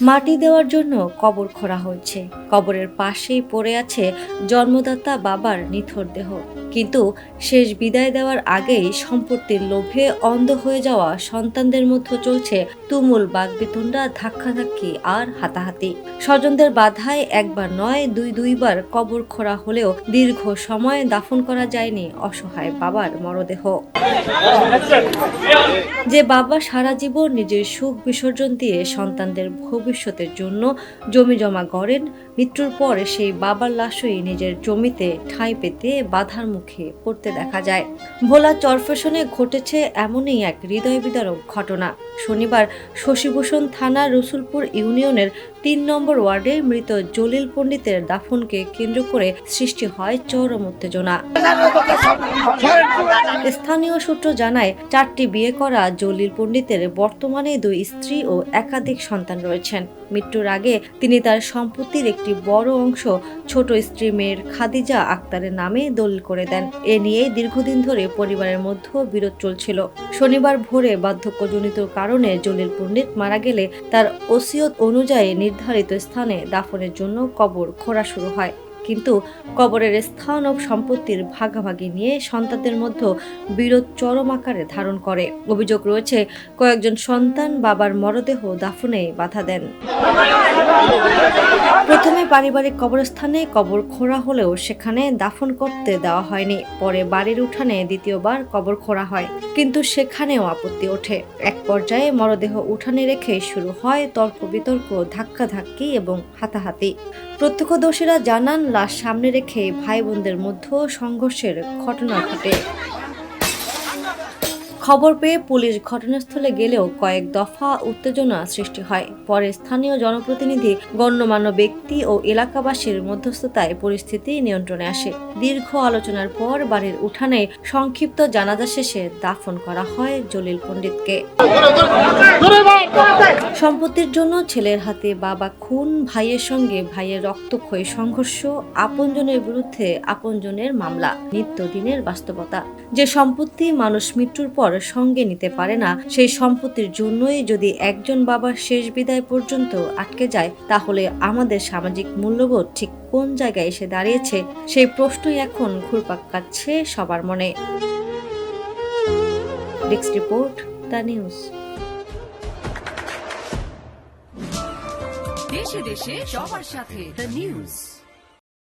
মাটি দেওয়ার জন্য কবর খোঁড়া হচ্ছে। কবরের পাশেই পড়ে আছে জন্মদাতা বাবার নিথর দেহ। কিন্তু শেষ বিদায় দেওয়ার আগেই সম্পত্তির লোভে অন্ধ হয়ে যাওয়া সন্তানদের মধ্যে চলছে তুমুল বাকবিতণ্ডা, ধাক্কাধাক্কি আর হাতাহাতি। স্বজনদের বাধায় একবার নয় দুইবার কবর খোঁড়া হলেও দীর্ঘ সময় দাফন করা যায়নি অসহায় বাবার মরদেহ। যে বাবা সারা জীবন নিজের সুখ বিসর্জন দিয়ে সন্তানদের ভবিষ্যতের জন্য জমি জমা গড়েন, মৃত্যুর পর সেই বাবার লাশই নিজের জমিতে ঠাঁই পেতে বাধার মুখে পড়তে দেখা যায়। ভোলা চরফ্যাশনে ঘটেছে এমনই এক হৃদয় বিদারক ঘটনা। শনিবার শশীভূষণ থানার রসুলপুর ইউনিয়নের ৩ নম্বর ওয়ার্ডে মৃত জলিল পণ্ডিতের দাফনকে কেন্দ্র করে সৃষ্টি হয় চরম উত্তেজনা। স্থানীয় সূত্র জানায়, 4টি বিয়ে করা জলিল পণ্ডিতের বর্তমানে 2 স্ত্রী ও একাধিক সন্তান রয়েছেন। মৃত্যুর আগে তিনি তার সম্পত্তির একটি বড় অংশ ছোট স্ত্রী মেয়ের খাদিজা আক্তারের নামে দলিল করে দেন। এ নিয়ে দীর্ঘদিন ধরে পরিবারের মধ্যে বিরোধ চলছিল। শনিবার ভোরে বার্ধক্যজনিত কারণে জলিল পণ্ডিত মারা গেলে তার ওসিয়ত অনুযায়ী নির্ধারিত স্থানে দাফনের জন্য কবর খোঁড়া শুরু হয়। কিন্তু কবরের স্থান ও সম্পত্তির ভাগাভাগি নিয়ে সন্তানদের মধ্যে বিরোধ চরম আকারে ধারণ করে। অভিযোগ রয়েছে, কয়েকজন সন্তান বাবার মরদেহ দাফনে বাধা দেন। প্রথমে পারিবারিক কবরস্থানে কবর খোঁড়া হলেও সেখানে দাফন করতে দেওয়া হয়নি। পরে বাড়ির উঠানে দ্বিতীয়বার কবর খোঁড়া হয়, কিন্তু সেখানেও আপত্তি ওঠে। এক পর্যায়ে মরদেহ উঠানে রেখে শুরু হয় তর্ক বিতর্ক, ধাক্কাধাক্কি এবং হাতাহাতি। প্রত্যক্ষদর্শীরা জানান, লাশ সামনে রেখে ভাই বোনদের মধ্যে সংঘর্ষের ঘটনা ঘটে। খবর পেয়ে পুলিশ ঘটনাস্থলে গেলেও কয়েক দফা উত্তেজনা সৃষ্টি হয়। পরে স্থানীয় জনপ্রতিনিধি, গণ্যমান্য ব্যক্তি ও এলাকাবাসীর মধ্যস্থতায় পরিস্থিতি নিয়ন্ত্রণে আসে। দীর্ঘ আলোচনার পর বাড়ির উঠানে সংক্ষিপ্ত জানাজা শেষে দাফন করা হয় জলিল পণ্ডিতকে। সম্পত্তির জন্য ছেলের হাতে বাবা খুন, ভাইয়ের সঙ্গে ভাইয়ের রক্তক্ষয়ী সংঘর্ষ, আপনজনের বিরুদ্ধে আপনজনের মামলা নিত্যদিনের বাস্তবতা। যে সম্পত্তি মানুষ মৃত্যুর পর সঙ্গে নিতে পারে না, সেই সম্পত্তির জন্যই যদি একজন বাবার শেষ বিদায় পর্যন্ত আটকে যায়, তাহলে আমাদের সামাজিক মূল্যবোধ ঠিক কোন জায়গায় এসে দাঁড়িয়েছে, সেই প্রশ্নই এখন ঘুরপাক খাচ্ছে সবার মনে। Desk report, the news. দেশে দেশে সবার সাথে, দ্য নিউজ।